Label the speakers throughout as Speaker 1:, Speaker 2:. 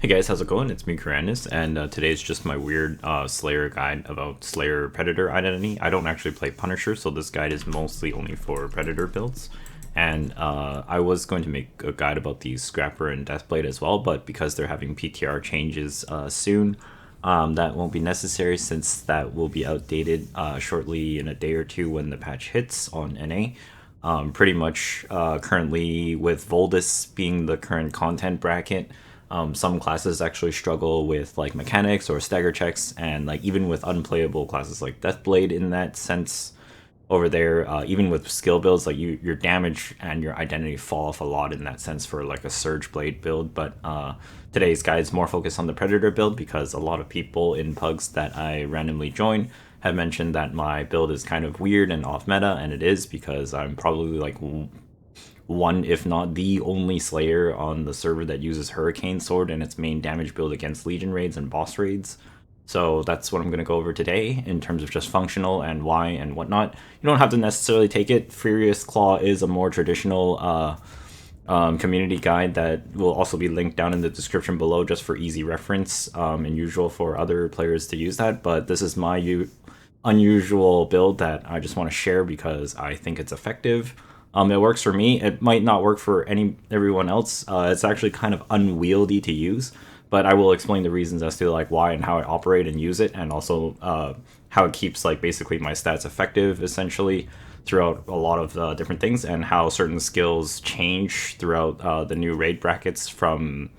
Speaker 1: Hey guys, how's it going? It's me, Kyrandis, and today's just my weird Slayer guide about Slayer Predator identity. I don't actually play Punisher, so this guide is mostly only for Predator builds. And I was going to make a guide about the Scrapper and Deathblade as well, but because they're having PTR changes soon, that won't be necessary since that will be outdated shortly in a day or two when the patch hits on NA. Pretty much currently with Voldis being the current content bracket, some classes actually struggle with like mechanics or stagger checks, and like even with unplayable classes like Deathblade in that sense over there, even with skill builds, like your damage and your identity fall off a lot in that sense for like a Surge Blade build. But today's guide is more focused on the Predator build because a lot of people in pugs that I randomly join have mentioned that my build is kind of weird and off meta, and it is because I'm probably like one, if not the only Slayer on the server that uses Hurricane Sword in its main damage build against Legion raids and boss raids. So that's what I'm going to go over today in terms of just functional and why and whatnot. You don't have to necessarily take it. Furious Claw is a more traditional community guide that will also be linked down in the description below just for easy reference and usual for other players to use that. But this is my unusual build that I just want to share because I think it's effective. It works for me. It might not work for everyone else. It's actually kind of unwieldy to use, but I will explain the reasons as to like why and how I operate and use it, and also how it keeps like basically my stats effective essentially throughout a lot of different things, and how certain skills change throughout the new raid brackets from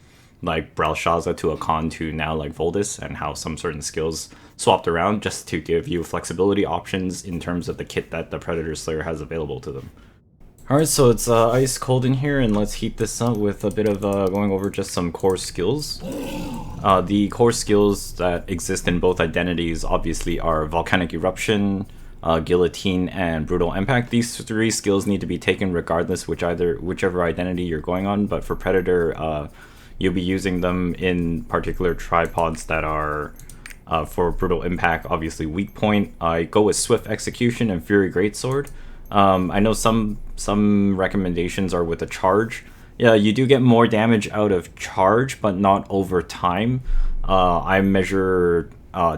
Speaker 1: like Belshazzar to a Khan to now like Voldis, and how some certain skills swapped around just to give you flexibility options in terms of the kit that the Predator Slayer has available to them. Alright, so it's ice cold in here, and let's heat this up with a bit of going over just some core skills. The core skills that exist in both identities obviously are Volcanic Eruption, Guillotine, and Brutal Impact. These three skills need to be taken regardless whichever identity you're going on, but for Predator, you'll be using them in particular tripods that are for Brutal Impact, obviously weak point. I go with Swift Execution and Fury Greatsword. I know some recommendations are with a charge. Yeah, you do get more damage out of charge, but not over time. I measure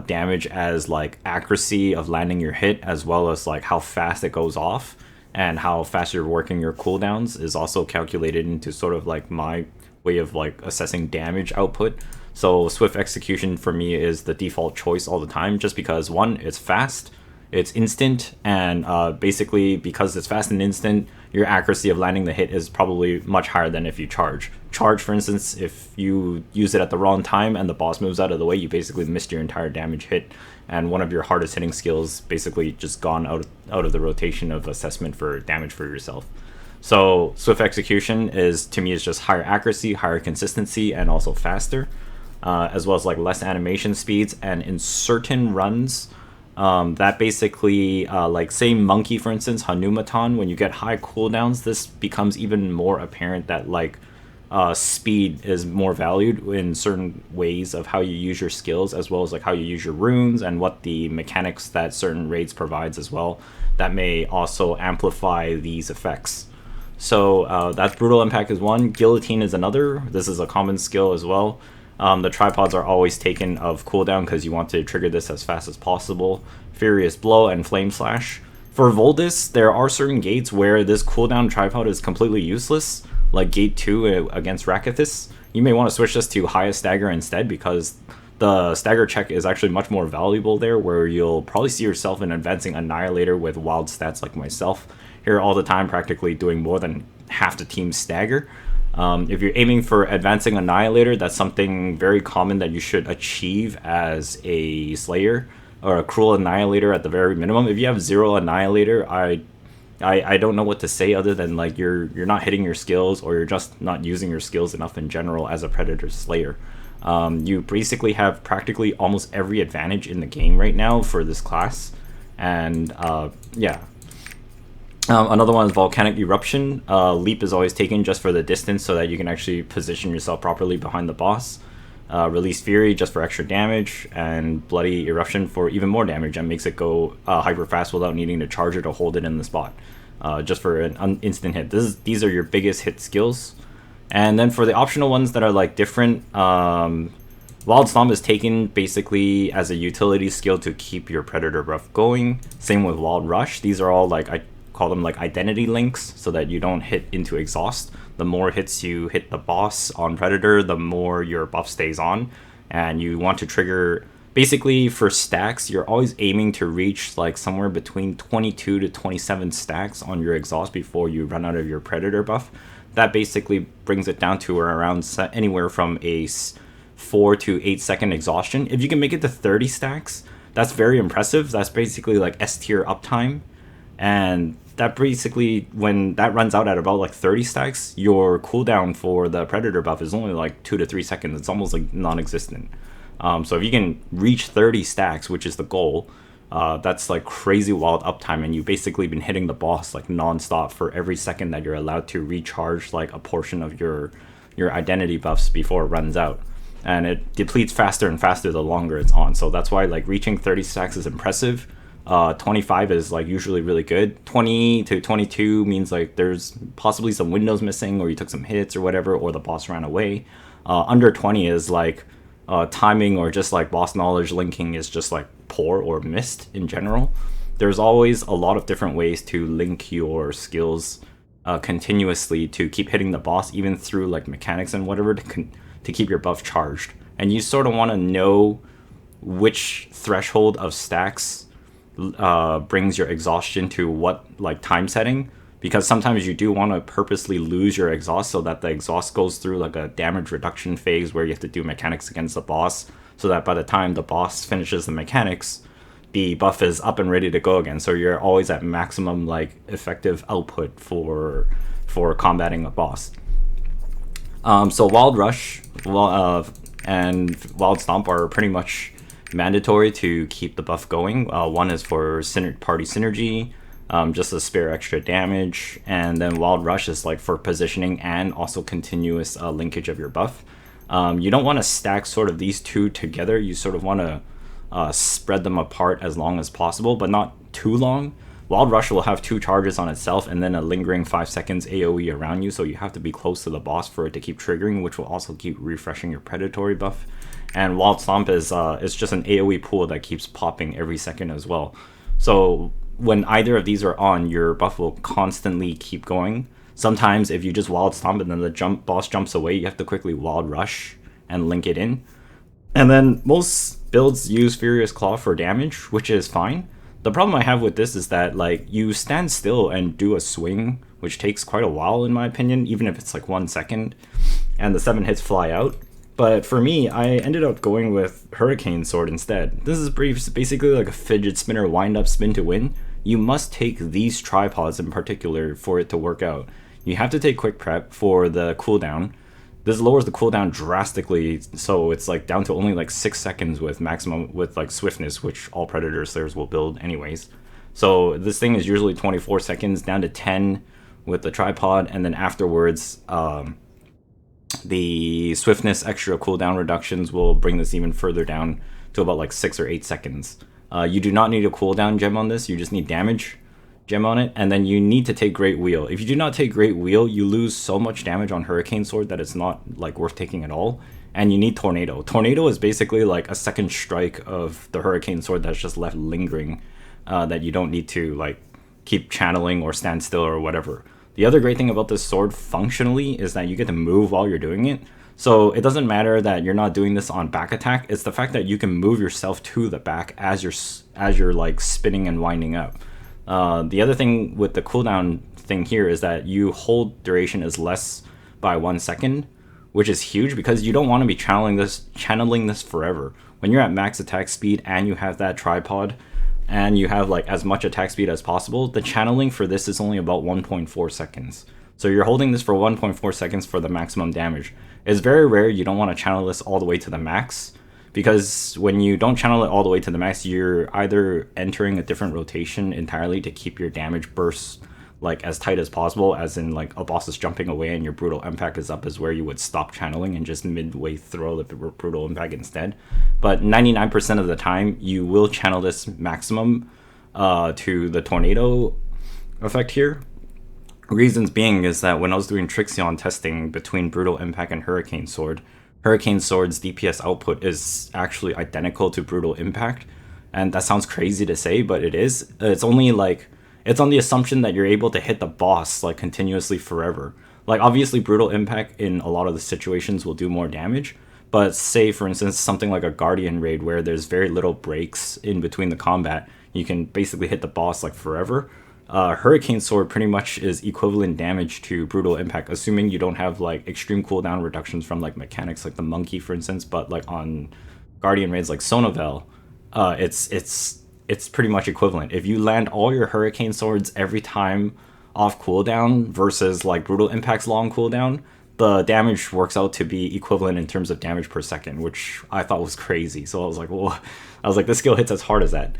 Speaker 1: damage as like accuracy of landing your hit, as well as like how fast it goes off, and how fast you're working your cooldowns is also calculated into sort of like my way of like assessing damage output. So Swift Execution for me is the default choice all the time, just because one, it's fast, it's instant, and basically because it's fast and instant, your accuracy of landing the hit is probably much higher than if you charge. Charge, for instance, if you use it at the wrong time and the boss moves out of the way, you basically missed your entire damage hit, and one of your hardest hitting skills basically just gone out of the rotation of assessment for damage for yourself. So Swift Execution is, to me, is just higher accuracy, higher consistency, and also faster, as well as like less animation speeds, and in certain runs, that basically, like say Monkey for instance, Hanumaton, when you get high cooldowns, this becomes even more apparent that like speed is more valued in certain ways of how you use your skills, as well as like how you use your runes and what the mechanics that certain raids provides as well, that may also amplify these effects. So that's Brutal Impact is one. Guillotine is another. This is a common skill as well. The tripods are always taken of cooldown because you want to trigger this as fast as possible. Furious Blow and Flame Slash. For Voldis, there are certain gates where this cooldown tripod is completely useless, like Gate 2 against Rakithis. You may want to switch this to Highest Stagger instead, because the stagger check is actually much more valuable there, where you'll probably see yourself in advancing Annihilator with wild stats like myself here all the time, practically doing more than half the team's stagger. If you're aiming for advancing Annihilator, that's something very common that you should achieve as a Slayer, or a Cruel Annihilator at the very minimum. If you have 0 Annihilator, I don't know what to say other than like you're not hitting your skills, or you're just not using your skills enough in general as a Predator Slayer. You basically have practically almost every advantage in the game right now for this class, and yeah. Another one is Volcanic Eruption. Leap is always taken just for the distance so that you can actually position yourself properly behind the boss. Release Fury just for extra damage, and Bloody Eruption for even more damage and makes it go hyper fast without needing to charge it or hold it in the spot, just for an instant hit. These are your biggest hit skills. And then for the optional ones that are like different, Wild Stomp is taken basically as a utility skill to keep your Predator buff going. Same with Wild Rush. These are all like, I call them like identity links, so that you don't hit into exhaust. The more hits you hit the boss on Predator, the more your buff stays on. And you want to trigger, basically for stacks, you're always aiming to reach like somewhere between 22 to 27 stacks on your exhaust before you run out of your Predator buff. That basically brings it down to around anywhere from a 4 to 8 second exhaustion. If you can make it to 30 stacks, that's very impressive. That's basically like S tier uptime. And that basically, when that runs out at about like 30 stacks, your cooldown for the Predator buff is only like 2 to 3 seconds. It's almost like non-existent. So if you can reach 30 stacks, which is the goal, that's like crazy wild uptime, and you've basically been hitting the boss like non-stop for every second that you're allowed to recharge like a portion of your identity buffs before it runs out. And it depletes faster and faster the longer it's on. So that's why like reaching 30 stacks is impressive. 25 is like usually really good. 20 to 22 means like there's possibly some windows missing, or you took some hits or whatever, or the boss ran away. Under 20 is like timing or just like boss knowledge linking is just like poor or missed in general. There's always a lot of different ways to link your skills continuously to keep hitting the boss, even through like mechanics and whatever, to keep your buff charged. And you sort of want to know which threshold of stacks brings your exhaustion to what like time setting, because sometimes you do want to purposely lose your exhaust so that the exhaust goes through like a damage reduction phase where you have to do mechanics against the boss, so that by the time the boss finishes the mechanics, the buff is up and ready to go again. So you're always at maximum like effective output for combating a boss. So Wild Rush and Wild Stomp are pretty much mandatory to keep the buff going. One is for party synergy, just to spare extra damage, and then Wild Rush is like for positioning and also continuous linkage of your buff. You don't want to stack sort of these two together. You sort of want to spread them apart as long as possible, but not too long. Wild Rush will have 2 charges on itself and then a lingering 5 seconds AoE around you, so you have to be close to the boss for it to keep triggering, which will also keep refreshing your predatory buff. And Wild Stomp is just an AoE pool that keeps popping every second as well. So when either of these are on, your buff will constantly keep going. Sometimes if you just Wild Stomp and then the boss jumps away, you have to quickly Wild Rush and link it in. And then most builds use Furious Claw for damage, which is fine. The problem I have with this is that like you stand still and do a swing, which takes quite a while in my opinion, even if it's like 1 second, and the 7 hits fly out. But for me, I ended up going with Hurricane Sword instead. This is basically like a fidget spinner wind up spin to win. You must take these tripods in particular for it to work out. You have to take quick prep for the cooldown. This lowers the cooldown drastically, so it's like down to only like 6 seconds with maximum with like swiftness, which all Predator Slayers will build anyways. So this thing is usually 24 seconds down to 10 with the tripod, and then afterwards the swiftness extra cooldown reductions will bring this even further down to about like 6 or 8 seconds. You do not need a cooldown gem on this, you just need damage gem on it, and then you need to take Great Wheel. If you do not take Great Wheel, you lose so much damage on Hurricane Sword that it's not like worth taking at all. And you need Tornado. Tornado is basically like a second strike of the Hurricane Sword that's just left lingering, that you don't need to like keep channeling or stand still or whatever. The other great thing about this sword functionally is that you get to move while you're doing it. So it doesn't matter that you're not doing this on back attack, it's the fact that you can move yourself to the back as you're like spinning and winding up. The other thing with the cooldown thing here is that you hold duration is less by 1 second, which is huge because you don't want to be channeling this forever. When you're at max attack speed and you have that tripod and you have like as much attack speed as possible, the channeling for this is only about 1.4 seconds. So you're holding this for 1.4 seconds for the maximum damage. It's very rare you don't want to channel this all the way to the max, because when you don't channel it all the way to the max, you're either entering a different rotation entirely to keep your damage bursts like as tight as possible, as in like a boss is jumping away and your brutal impact is up, is where you would stop channeling and just midway throw the brutal impact instead. But 99% of the time you will channel this maximum to the tornado effect here. Reasons being is that when I was doing Trixion testing between Brutal Impact and Hurricane Sword's DPS output is actually identical to Brutal Impact. And that sounds crazy to say, but it is. It's only like, it's on the assumption that you're able to hit the boss like continuously forever. Like obviously Brutal Impact in a lot of the situations will do more damage, but say for instance something like a Guardian raid where there's very little breaks in between the combat, you can basically hit the boss like forever. Hurricane Sword pretty much is equivalent damage to Brutal Impact, assuming you don't have like extreme cooldown reductions from like mechanics like the Monkey for instance, but like on Guardian raids like Sonovel, it's pretty much equivalent. If you land all your Hurricane Swords every time off cooldown versus like Brutal Impact's long cooldown, the damage works out to be equivalent in terms of damage per second, which I thought was crazy. So I was like, whoa. I was like, this skill hits as hard as that.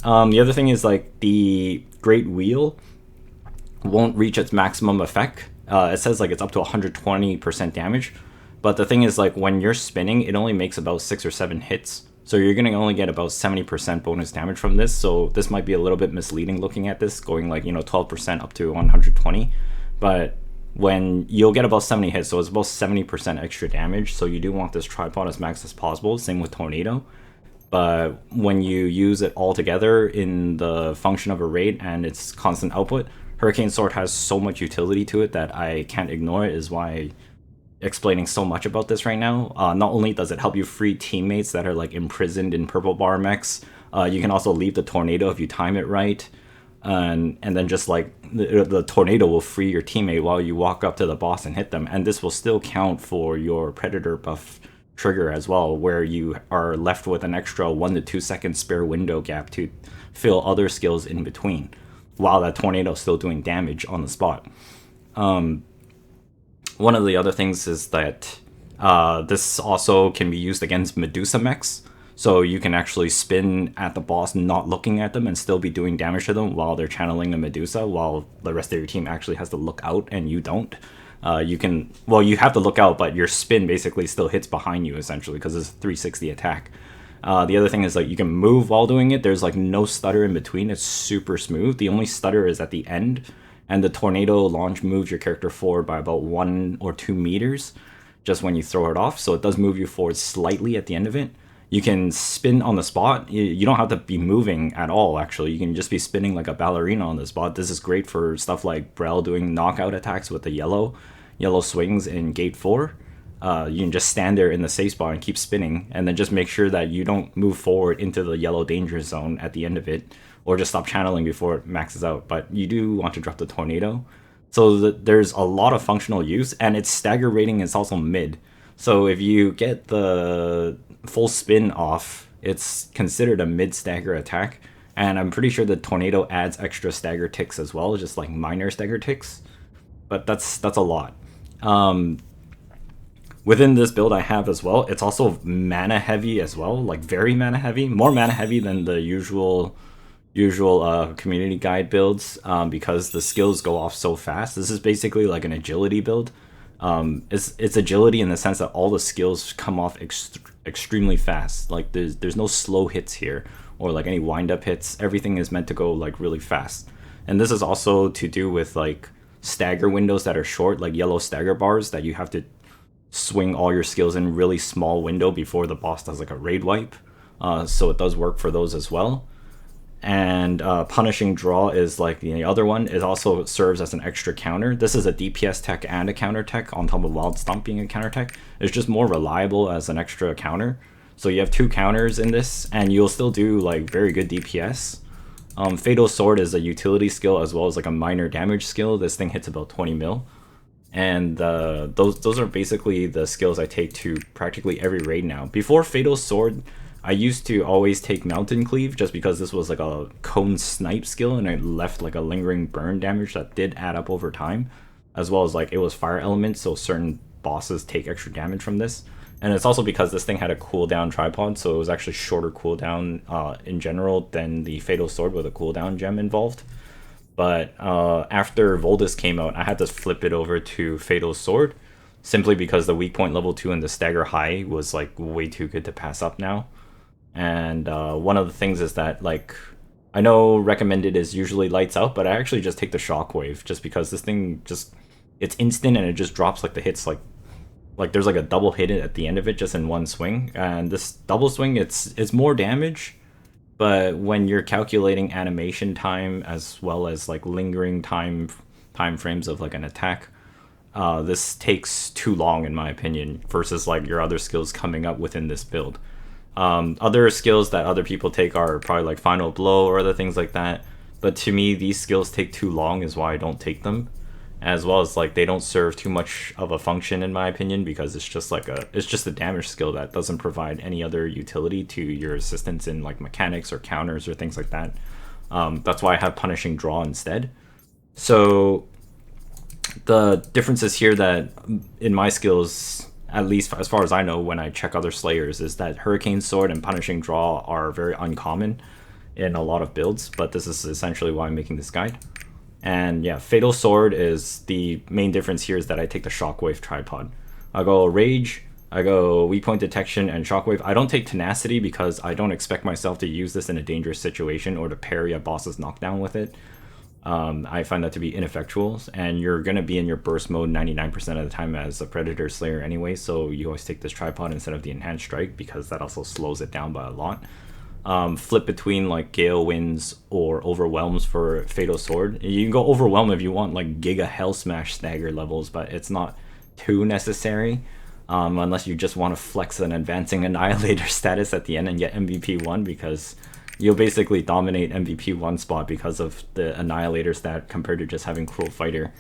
Speaker 1: The other thing is like the Great Wheel won't reach its maximum effect. It says like it's up to 120% damage, but the thing is like when you're spinning, it only makes about 6 or 7 hits. So you're going to only get about 70% bonus damage from this. So this might be a little bit misleading looking at this, going like, 12% up to 120. But when you'll get about 70 hits, so it's about 70% extra damage. So you do want this tripod as max as possible. Same with Tornado. But when you use it all together in the function of a raid and its constant output, Hurricane Sword has so much utility to it that I can't ignore it, is why explaining so much about this right now. Not only does it help you free teammates that are like imprisoned in purple bar mechs, you can also leave the tornado if you time it right, and then just like the tornado will free your teammate while you walk up to the boss and hit them, and this will still count for your predator buff trigger as well, where you are left with an extra 1 to 2 second spare window gap to fill other skills in between while that tornado is still doing damage on the spot. One of the other things is that this also can be used against Medusa mechs. So you can actually spin at the boss not looking at them and still be doing damage to them while they're channeling a Medusa, while the rest of your team actually has to look out and you don't. You have to look out, but your spin basically still hits behind you essentially because it's a 360 attack. The other thing is like you can move while doing it. There's like no stutter in between. It's super smooth. The only stutter is at the end. And the tornado launch moves your character forward by about 1 or 2 meters just when you throw it off. So it does move you forward slightly at the end of it. You can spin on the spot. You don't have to be moving at all, actually. You can just be spinning like a ballerina on the spot. This is great for stuff like Brel doing knockout attacks with the yellow swings in Gate 4. You can just stand there in the safe spot and keep spinning, and then just make sure that you don't move forward into the yellow danger zone at the end of it, or just stop channeling before it maxes out. But you do want to drop the tornado. So there's a lot of functional use, and its stagger rating is also mid. So if you get the full spin off, it's considered a mid stagger attack. And I'm pretty sure the tornado adds extra stagger ticks as well, just like minor stagger ticks. But that's a lot. Within this build I have as well, it's also mana heavy as well, like very mana heavy, more mana heavy than the usual community guide builds, because the skills go off so fast. This is basically like an agility build. It's agility in the sense that all the skills come off extremely fast. Like there's no slow hits here or like any wind up hits. Everything is meant to go like really fast. And this is also to do with like stagger windows that are short, like yellow stagger bars that you have to swing all your skills in really small window before the boss does like a raid wipe. So it does work for those as well. And punishing draw is like the other one. It also serves as an extra counter. This is a DPS tech and a counter tech on top of Wild Stomp being a counter tech. It's just more reliable as an extra counter. So you have 2 counters in this, and you'll still do like very good DPS. Fatal Sword is a utility skill as well as like a minor damage skill. This thing hits about 20 mil. And those are basically the skills I take to practically every raid now. Before Fatal Sword, I used to always take Mountain Cleave just because this was like a cone snipe skill and it left like a lingering burn damage that did add up over time, as well as like it was fire element, so certain bosses take extra damage from this. And it's also because this thing had a cooldown tripod, so it was actually shorter cooldown in general than the Fatal Sword with a cooldown gem involved. But after Voldis came out, I had to flip it over to Fatal Sword, simply because the weak point level 2 and the stagger high was like way too good to pass up now. And one of the things is that like I know recommended is usually lights out, but I actually just take the shockwave just because this thing just, it's instant and it just drops like the hits like there's like a double hit at the end of it just in one swing. And this double swing, it's more damage, but when you're calculating animation time as well as like lingering time frames of like an attack, this takes too long in my opinion versus like your other skills coming up within this build. Other skills that other people take are probably like final blow or other things like that, but to me these skills take too long is why I don't take them, as well as like they don't serve too much of a function in my opinion, because it's just like it's just a damage skill that doesn't provide any other utility to your assistance in like mechanics or counters or things like that. That's why I have punishing draw instead. So the difference is here that in my skills, at least as far as I know when I check other slayers, is that hurricane sword and punishing draw are very uncommon in a lot of builds, but this is essentially why I'm making this guide. And yeah, fatal sword is the main difference here, is that I take the shockwave tripod. I go rage, I go weak point detection and shockwave. I don't take tenacity because I don't expect myself to use this in a dangerous situation or to parry a boss's knockdown with it. I find that to be ineffectual, and you're going to be in your burst mode 99% of the time as a Predator Slayer anyway, so you always take this tripod instead of the Enhanced Strike because that also slows it down by a lot. Flip between like Gale Winds or Overwhelms for Fatal Sword. You can go Overwhelm if you want like Giga Hell Smash stagger levels, but it's not too necessary unless you just want to flex an Advancing Annihilator status at the end and get MVP 1, because you'll basically dominate MVP 1 spot because of the Annihilator stat compared to just having Cruel Fighter.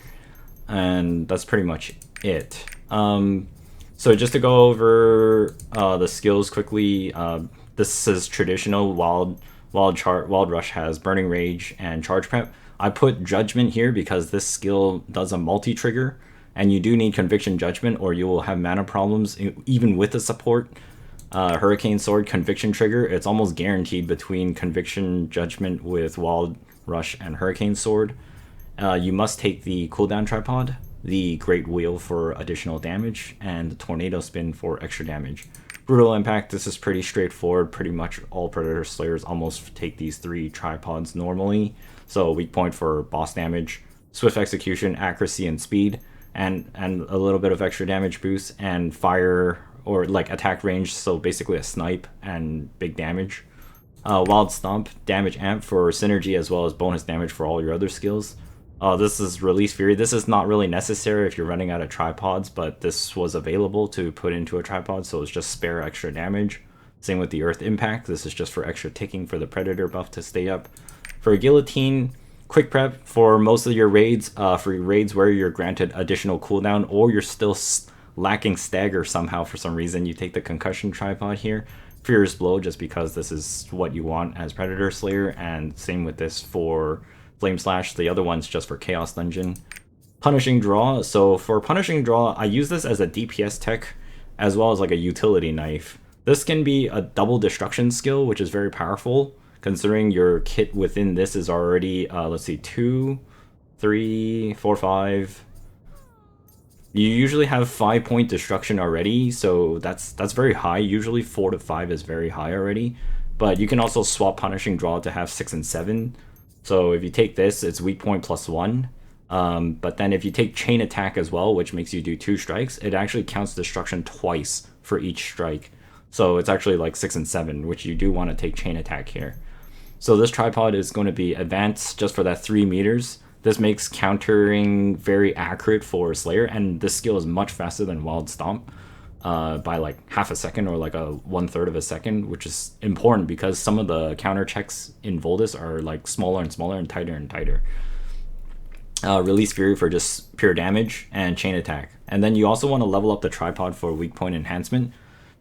Speaker 1: And that's pretty much it. So just to go over the skills quickly, this is traditional. Wild Rush has Burning Rage and Charge Prep. I put Judgment here because this skill does a multi-trigger, and you do need Conviction Judgment or you will have mana problems even with the support. Hurricane Sword Conviction Trigger, it's almost guaranteed between Conviction Judgment with Wild Rush and Hurricane Sword. You must take the cooldown tripod, the Great Wheel for additional damage, and the Tornado Spin for extra damage. Brutal Impact, this is pretty straightforward. Pretty much all Predator Slayers almost take these 3 tripods normally. So weak point for boss damage, Swift Execution, Accuracy, and Speed, and a little bit of extra damage boost, and Fire or like attack range, so basically a snipe and big damage. Wild Stomp, damage amp for synergy as well as bonus damage for all your other skills. This is Release Fury. This is not really necessary if you're running out of tripods, but this was available to put into a tripod, so it's just spare extra damage. Same with the Earth Impact. This is just for extra ticking for the Predator buff to stay up. For Guillotine, Quick Prep for most of your raids. For your raids where you're granted additional cooldown or you're still lacking stagger somehow for some reason, you take the concussion tripod here. Furious Blow, just because this is what you want as Predator Slayer, and same with this for Flame Slash. The other one's just for Chaos Dungeon. Punishing Draw. So for Punishing Draw, I use this as a DPS tech as well as like a utility knife. This can be a double destruction skill, which is very powerful considering your kit within this is already let's see, 2, 3, 4, 5. You usually have 5-point destruction already, so that's very high. Usually 4 to 5 is very high already, but you can also swap Punishing Draw to have 6 and 7. So if you take this, it's weak point plus 1. But then if you take Chain Attack as well, which makes you do 2 strikes, it actually counts destruction twice for each strike. So it's actually like 6 and 7, which you do want to take Chain Attack here. So this tripod is going to be advanced just for that 3 meters. This makes countering very accurate for Slayer, and this skill is much faster than Wild Stomp by like half a second or like a 1/3 of a second, which is important because some of the counter checks in Voldis are like smaller and smaller and tighter. Release Fury for just pure damage and Chain Attack. And then you also want to level up the tripod for weak point enhancement,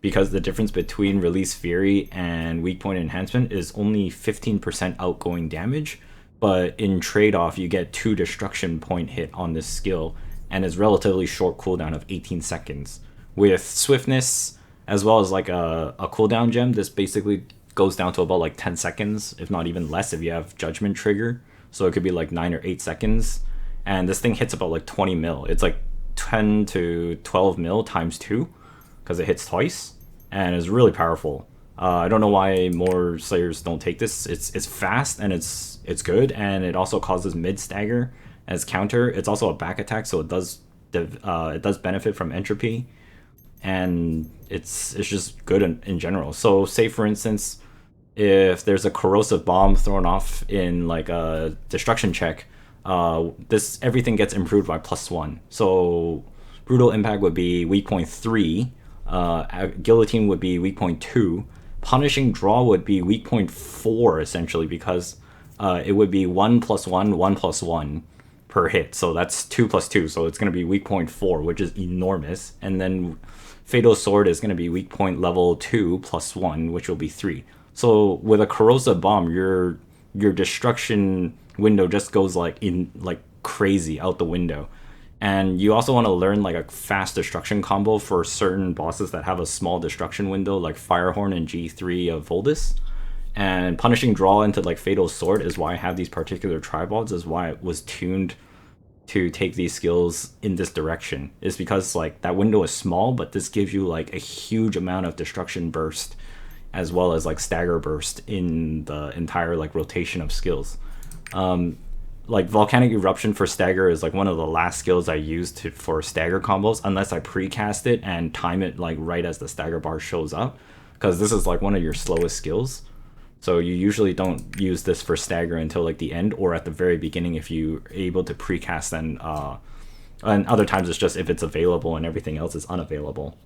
Speaker 1: because the difference between Release Fury and weak point enhancement is only 15% outgoing damage. But in trade-off, you get 2 destruction point hit on this skill, and it's relatively short cooldown of 18 seconds. With swiftness, as well as like a cooldown gem, this basically goes down to about like 10 seconds, if not even less if you have Judgment Trigger. So it could be like 9 or 8 seconds. And this thing hits about like 20 mil. It's like 10 to 12 mil times 2, because it hits twice, and it's really powerful. I don't know why more Slayers don't take this. It's fast and it's good, and it also causes mid stagger as counter. It's also a back attack, so it does benefit from entropy, and it's just good in general. So say for instance, if there's a corrosive bomb thrown off in like a destruction check, this everything gets improved by +1. So brutal impact would be weak point 3, guillotine would be weak point 2, punishing draw would be weak point 4 essentially, because it would be 1 + 1, 1 + 1 per hit. So that's 2 + 2. So it's going to be weak point 4, which is enormous. And then Fatal Sword is going to be weak point level 2 + 1, which will be 3. So with a corrosive bomb, your destruction window just goes like crazy out the window. And you also want to learn like a fast destruction combo for certain bosses that have a small destruction window, like Firehorn and G3 of Voldis. And punishing draw into like Fatal Sword is why I have these particular tribods, is why it was tuned to take these skills in this direction. Is because like that window is small, but this gives you like a huge amount of destruction burst as well as like stagger burst in the entire like rotation of skills. Like Volcanic Eruption for stagger is like one of the last skills I used for stagger combos, unless I precast it and time it like right as the stagger bar shows up, because this is like one of your slowest skills. So you usually don't use this for stagger until like the end or at the very beginning if you're able to precast, and other times it's just if it's available and everything else is unavailable.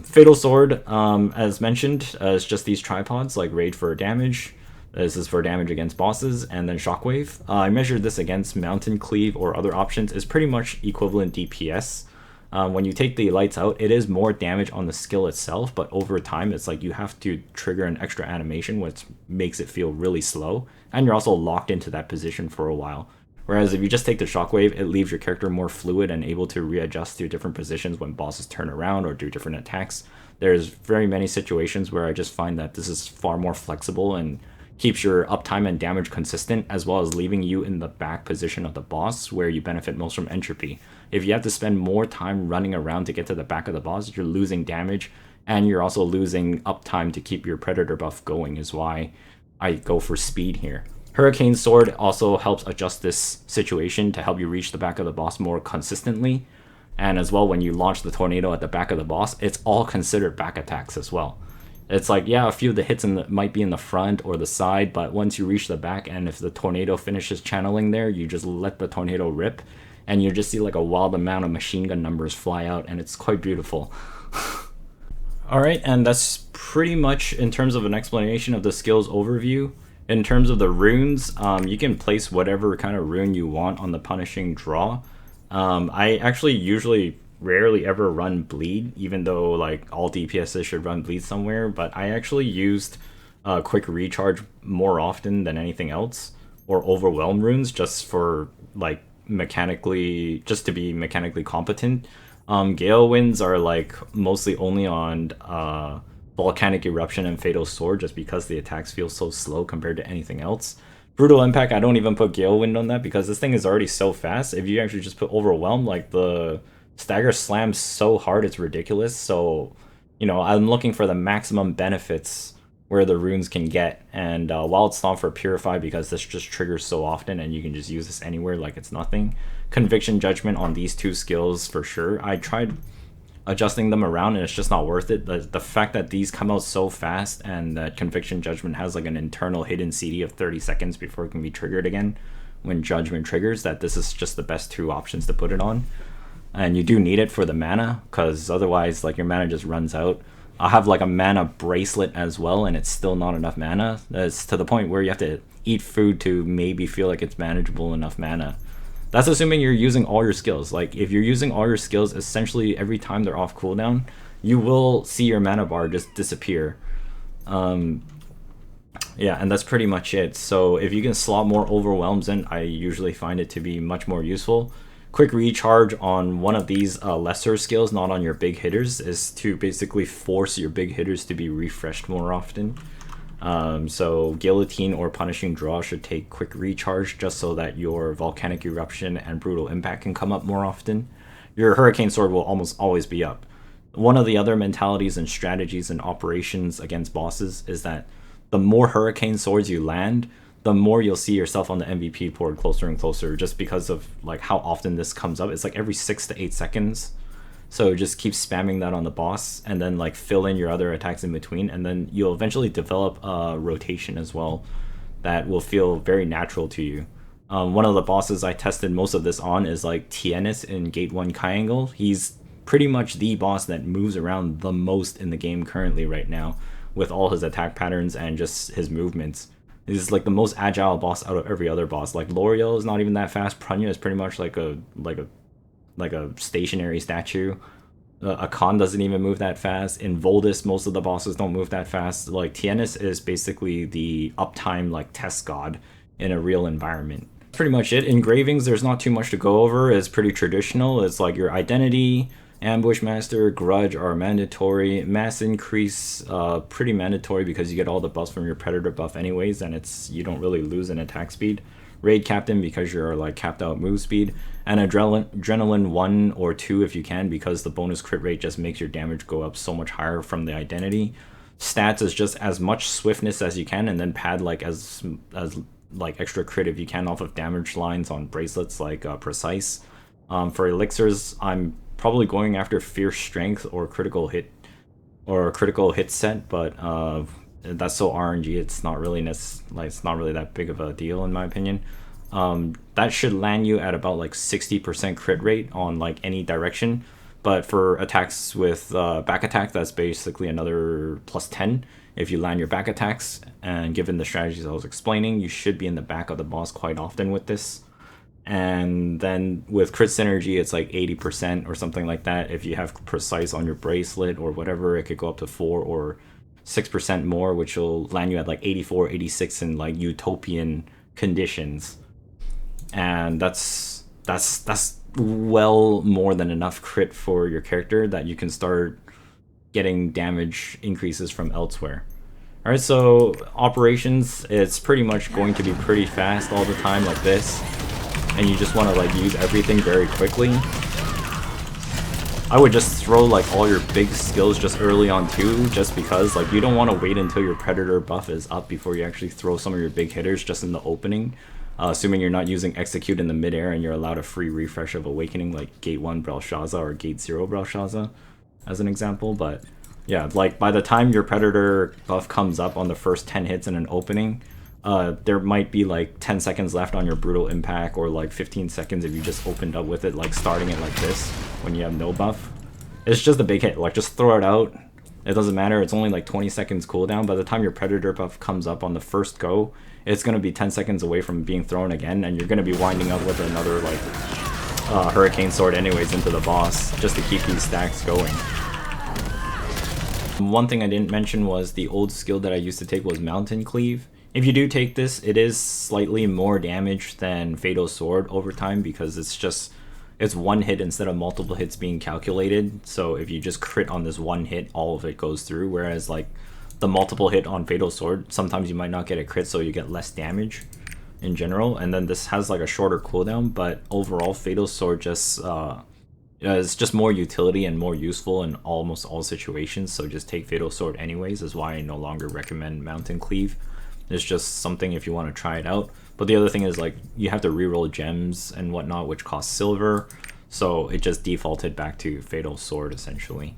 Speaker 1: Fatal Sword, as mentioned, is just these tripods like Raid for damage. This is for damage against bosses, and then Shockwave. I measured this against Mountain Cleave or other options. Is pretty much equivalent DPS. When you take the lights out, it is more damage on the skill itself, but over time it's like you have to trigger an extra animation, which makes it feel really slow, and you're also locked into that position for a while. Whereas if you just take the Shockwave, it leaves your character more fluid and able to readjust to different positions when bosses turn around or do different attacks. There's very many situations where I just find that this is far more flexible and keeps your uptime and damage consistent, as well as leaving you in the back position of the boss where you benefit most from entropy. If you have to spend more time running around to get to the back of the boss, you're losing damage, and you're also losing uptime to keep your predator buff going, is why I go for speed here. Hurricane Sword also helps adjust this situation to help you reach the back of the boss more consistently. And as well, when you launch the tornado at the back of the boss, it's all considered back attacks as well. It's like, yeah, a few of the hits might be in the front or the side, but once you reach the back, and if the tornado finishes channeling there, you just let the tornado rip, and you just see like a wild amount of machine gun numbers fly out, and it's quite beautiful. Alright, and that's pretty much in terms of an explanation of the skills overview. In terms of the runes, you can place whatever kind of rune you want on the punishing draw. I actually usually rarely ever run bleed, even though like all DPSs should run bleed somewhere, but I actually used quick recharge more often than anything else, or overwhelm runes, just for like just to be mechanically competent. Gale winds are like mostly only on Volcanic Eruption and Fatal Sword, just because the attacks feel so slow compared to anything else. Brutal Impact, I don't even put Gale Wind on that because this thing is already so fast. If you actually just put Overwhelm, like the stagger slams so hard it's ridiculous. So, you know, I'm looking for the maximum benefits where the runes can get. And Wild Stomp for Purify, because this just triggers so often and you can just use this anywhere like it's nothing. Conviction Judgment on these two skills for sure. I tried adjusting them around and it's just not worth it. The fact that these come out so fast and that Conviction Judgment has like an internal hidden CD of 30 seconds before it can be triggered again when Judgment triggers, that this is just the best two options to put it on. And you do need it for the mana, because otherwise like your mana just runs out. I'll have like a mana bracelet as well, and it's still not enough mana. It's to the point where you have to eat food to maybe feel like it's manageable enough mana. That's assuming you're using all your skills. Like if you're using all your skills, essentially every time they're off cooldown, you will see your mana bar just disappear. Yeah, and that's pretty much it. So if you can slot more overwhelms in, I usually find it to be much more useful. Quick recharge on one of these lesser skills, not on your big hitters, is to basically force your big hitters to be refreshed more often. So Guillotine or Punishing Draw should take quick recharge just so that your Volcanic Eruption and Brutal Impact can come up more often. Your Hurricane Sword will almost always be up. one of the other mentalities and strategies and operations against bosses is that the more hurricane swords you land, the more you'll see yourself on the MVP board closer and closer, just because of like how often this comes up. It's like every 6 to 8 seconds. So just keep spamming that on the boss, and then like fill in your other attacks in between, and then you'll eventually develop a rotation as well that will feel very natural to you. One of the bosses I tested most of this on is like Kyrandis in Gate 1 Triangle. He's pretty much the boss that moves around the most in the game currently right now, with all his attack patterns and just his movements. He's like the most agile boss out of every other boss. Like L'Oreal is not even that fast. Prunya is pretty much like a stationary statue. Akan doesn't even move that fast. In Voldis, most of the bosses don't move that fast. Like Kyrandis is basically the uptime like test god in a real environment. Pretty much it. Engravings, there's not too much to go over. It's pretty traditional. It's like your identity, ambush master, grudge are mandatory. Mass increase, pretty mandatory because you get all the buffs from your predator buff anyways, and you don't really lose in attack speed. Raid captain because you're like capped out move speed, and adrenaline 1 or 2 if you can, because the bonus crit rate just makes your damage go up so much higher from the identity. Stats is just as much swiftness as you can, and then pad like as like extra crit if you can off of damage lines on bracelets like precise. For elixirs, I'm probably going after fierce strength or critical hit set, but that's so RNG. It's not really it's not really that big of a deal in my opinion. That should land you at about like 60% crit rate on like any direction, but for attacks with back attack, that's basically another plus 10 if you land your back attacks. And given the strategies I was explaining, you should be in the back of the boss quite often with this. And then with crit synergy, it's like 80% or something like that. If you have precise on your bracelet or whatever, it could go up to 4 or 6% more, which will land you at like 84, 86 in like utopian conditions. And that's well more than enough crit for your character that you can start getting damage increases from elsewhere. Alright, so operations, it's pretty much going to be pretty fast all the time like this, and you just want to like use everything very quickly. I would just throw like all your big skills just early on too, just because like you don't want to wait until your predator buff is up before you actually throw some of your big hitters just in the opening, assuming you're not using execute in the midair and you're allowed a free refresh of awakening like Gate 1 Belshazzar or Gate 0 Belshazzar as an example. But yeah, like by the time your predator buff comes up on the first 10 hits in an opening, there might be like 10 seconds left on your brutal impact, or like 15 seconds if you just opened up with it, like starting it like this when you have no buff. It's just a big hit, like just throw it out. It doesn't matter, it's only like 20 seconds cooldown. By the time your predator buff comes up on the first go, it's going to be 10 seconds away from being thrown again, and you're going to be winding up with another like hurricane sword anyways into the boss, just to keep these stacks going. One thing I didn't mention was the old skill that I used to take was Mountain Cleave. If you do take this, it is slightly more damage than Fatal Sword over time, because it's one hit instead of multiple hits being calculated. So if you just crit on this one hit, all of it goes through, whereas like the multiple hit on Fatal Sword, sometimes you might not get a crit, so you get less damage in general. And then this has like a shorter cooldown, but overall Fatal Sword just it's just more utility and more useful in almost all situations. So just take Fatal Sword anyways, is why I no longer recommend Mountain Cleave. It's just something if you want to try it out. But the other thing is like you have to reroll gems and whatnot, which cost silver, so it just defaulted back to Fatal Sword essentially.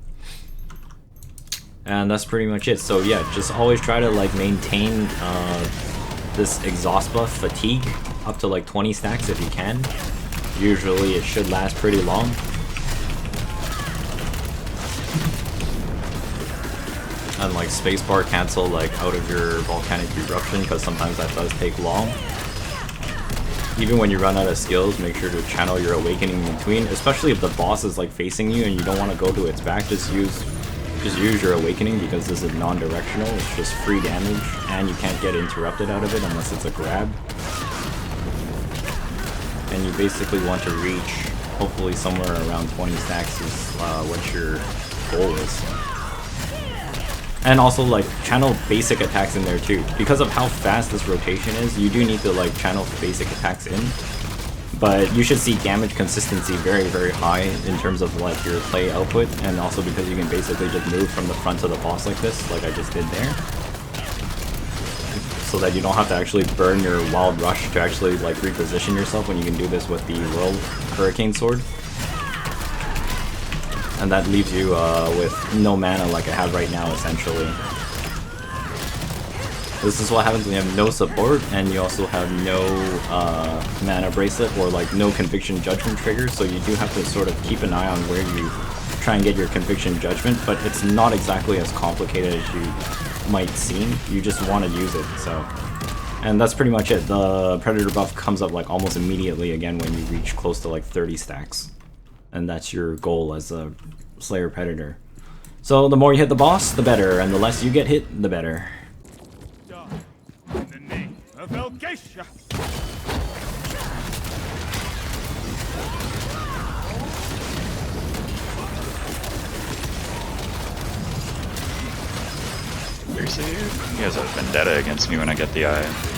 Speaker 1: And that's pretty much it. So yeah, just always try to like maintain this exhaust buff fatigue up to like 20 stacks if you can. Usually it should last pretty long. And like spacebar cancel like out of your volcanic eruption, because sometimes that does take long. Even when you run out of skills, make sure to channel your awakening in between, especially if the boss is like facing you and you don't want to go to its back. Just use your awakening, because this is non-directional. It's just free damage, and you can't get interrupted out of it unless it's a grab. And you basically want to reach hopefully somewhere around 20 stacks is what your goal is. And also like channel basic attacks in there too. Because of how fast this rotation is, you do need to like channel basic attacks in. But you should see damage consistency very, very high in terms of like your play output, and also because you can basically just move from the front to the boss like this, like I just did there. So that you don't have to actually burn your Wild Rush to actually like reposition yourself when you can do this with the World Hurricane Sword. And that leaves you with no mana like I have right now, essentially. This is what happens when you have no support and you also have no mana bracelet or like no conviction judgment trigger, so you do have to sort of keep an eye on where you try and get your conviction judgment, but it's not exactly as complicated as you might seem. You just want to use it, so. And that's pretty much it. The Predator buff comes up like almost immediately again when you reach close to like 30 stacks. And that's your goal as a Slayer Predator. So the more you hit the boss, the better, and the less you get hit, the better.
Speaker 2: In the name of Elgacia.
Speaker 3: Seriously, dude? You guys have vendetta against me when I get the eye.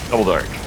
Speaker 3: Double dark.